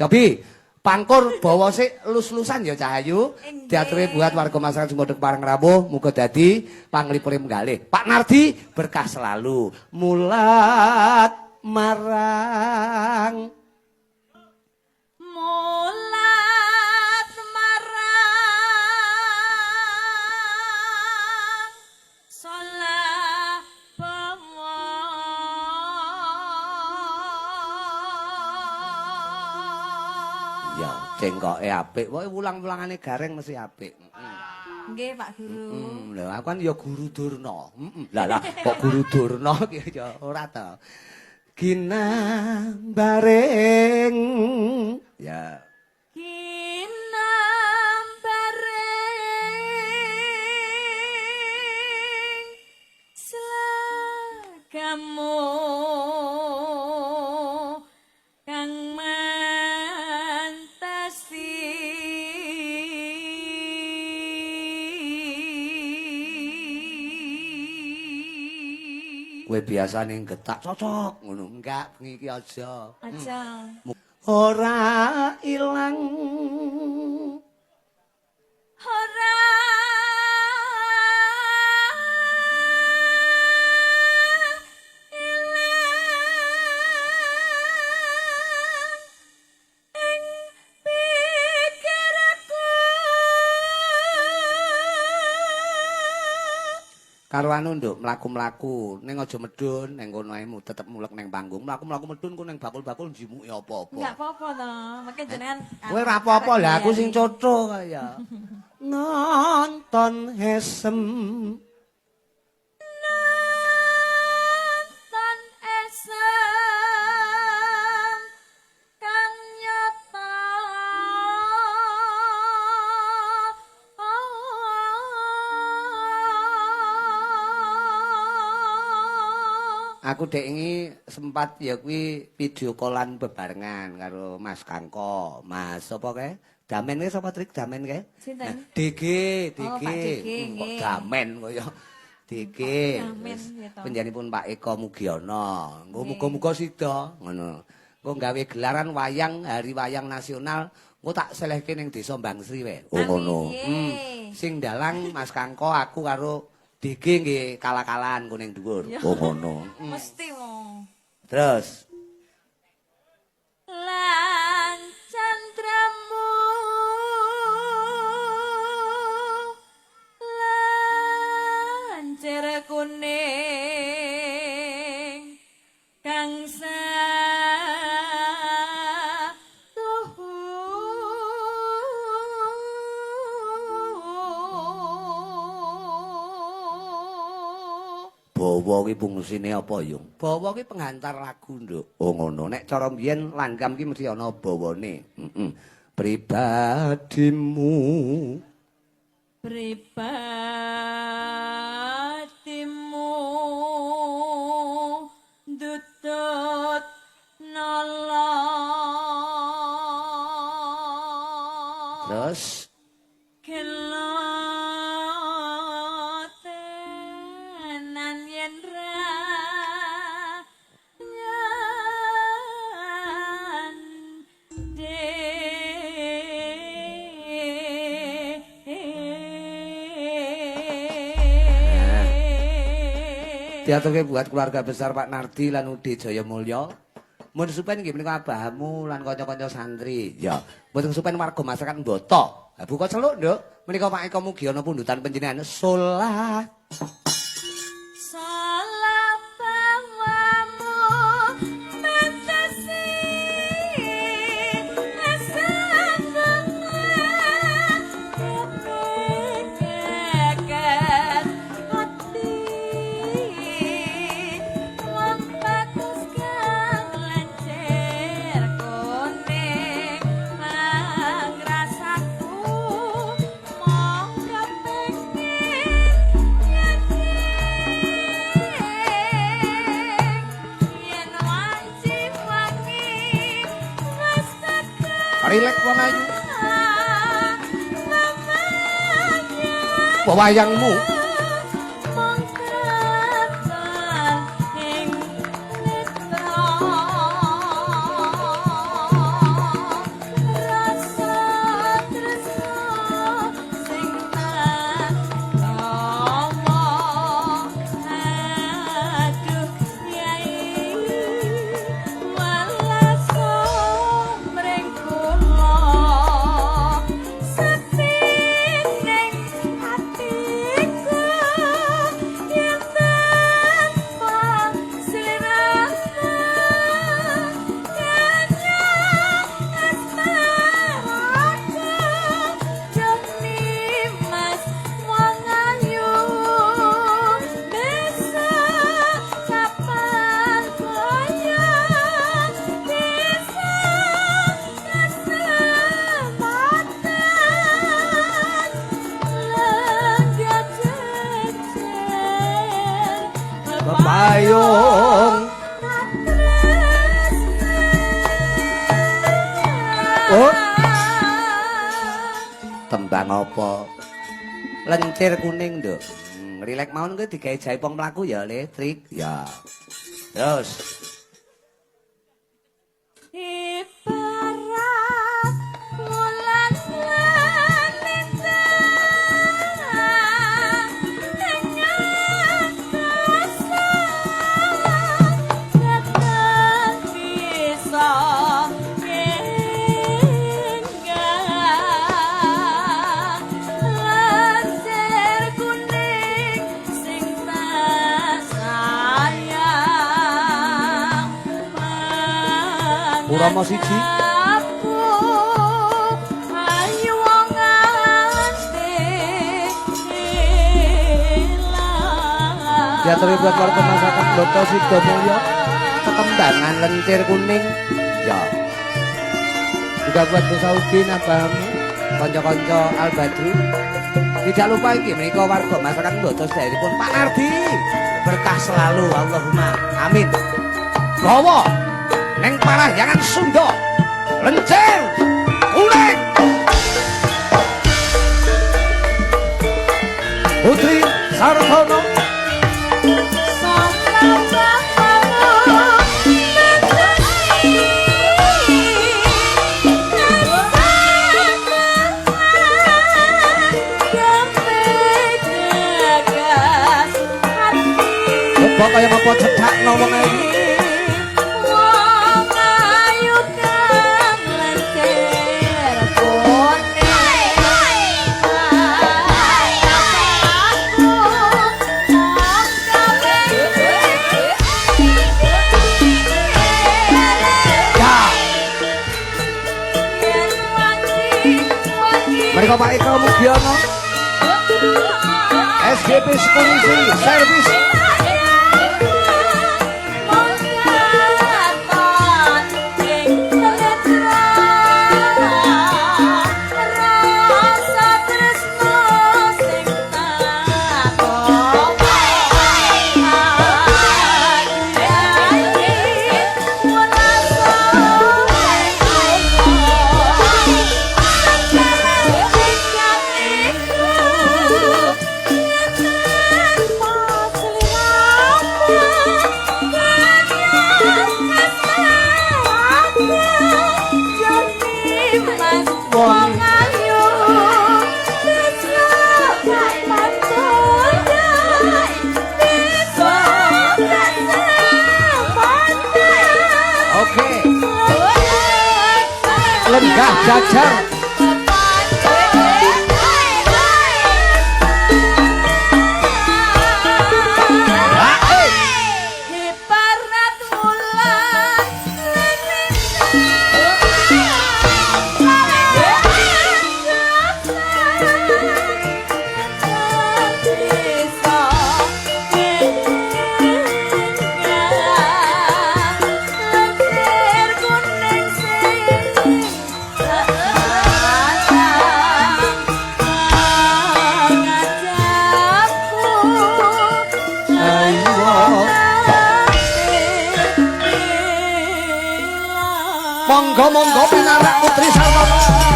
Cobi, pangkur bawa sik lus-lusan ya Cahayu. Diaturi buat warga masyarakat Sumodeg Parang Rawuh muga dadi panglipure menggalih. Pak Nardi berkah selalu. Mulat marang cengkoke apik, pokoke wulang-wulangane gareng mesti apik. Nggih, Pak Guru. Lha aku kan ya Guru Durna. Lah kok Guru Durna ki ya ora to. Ginang bareng ya. Ginang bareng selagamu kowe biasane getak cocok ngono enggak bengi iki aja. Aja. Ora ilang. Ora karo anu nduk mlaku-mlaku ning aja medun ning kono ae tetep mulek ning panggung mlaku-mlaku medun ku ning bakul-bakul njimuki apa-apa enggak apa-apa to mengke jenengan kowe ora apa-apa lah aku sing cotho kaya nonton hesem nonton esem kang nyata aku dek ini sempat ya kuwi video callan bebarengan karo Mas Kangko. Mas apa kae? Damen kae sapa trik damen kae? Sinten? DG. Oh, Pak DG, Kok nggih. damen kaya DG. Damen ya to. Panjenenganipun Pak Eko Mugiono. Engko muga-muga sida ngono. Engko gawe gelaran wayang Hari Wayang Nasional. Engko tak selehke ning Desa Bangsri wae. Oh ngono. Sing dalang Mas Kangko aku karo DG nggih kalah-kalahan ku ning dhuwur. Oh ngono. Mesti wong. Terus Lan candramu lancer kuning kang bawa ki fungsine apa yung? Bawa ki penghantar lagu nduk. Oh ngono. Nek cara mbiyen langgam ki mesti ana bawane. Pribadimu. Pribadimu dutut nolong. Terus kelotenan yen ra diaturke buat keluarga besar Pak Nardi lan Ude Jayamulya. Mun supen nggih menika abahmu lan kanca-kanca santri. Ya, mboten supen warga masyarakat Mboto. Ha buka celuk, Nduk. Menika Pak Eko Mugiono pundutan panjenengan salat. salat bawamu mentesi kekekat hati wong bagus kang lancer kuning pangrasaku monggo pengen yen wanci wangi wis tekan Rilek wong ayu. Wayangmu. Oh. Tembang apa? Lencir kuning, Nduk. Rilek mawon kuwi digawe jaipong mlaku ya, Trik. Ya. Terus. Ibarat bulan melintang dengan kasar datang bisa hingga lansir kuning sing tak sayang Urama siji. ayu wong nganti ilang. Diaturi buat warga masyarakat Broto Sidomulyo Kekembangan lencir kuning. Ya. Juga buat Bu Saudin abangmu, konco-konco Al Badru. Tidak lupa iki menika warga masyarakat Broto sedheripun Pak Nardi. Berkah selalu Allahumma. Amin. Gawa neng Parahyangan Sunda. Lencir kuning. Putri Sartono. Kok kaya apa cedak wong iki. Wong ayu kang lencir kuning. Mereka Pak Eko Mugiono SGP Sekurisi Servis Lenggah jajar monggo pinarak Putri Sartono.